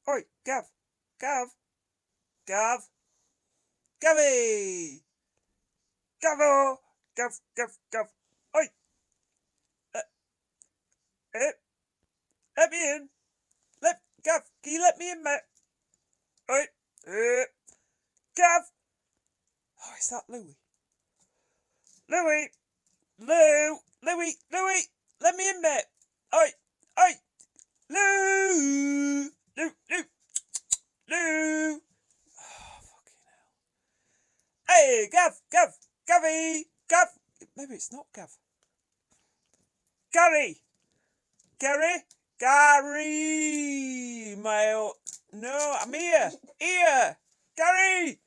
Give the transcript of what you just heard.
Oi, Gav, Gav, Gav, Gavy, Gavo, Gav. Oi, uh, uh, let me in. Gav, can you let me in, mate? Oi, Gav. Oh, is that Louie? Louie, Louie, let me in, mate. Oi, Lou. Oh, fucking hell. Hey, Gavy, Gav. Maybe it's not Gav. Gary, Gary, my old... No, I'm here, Gary.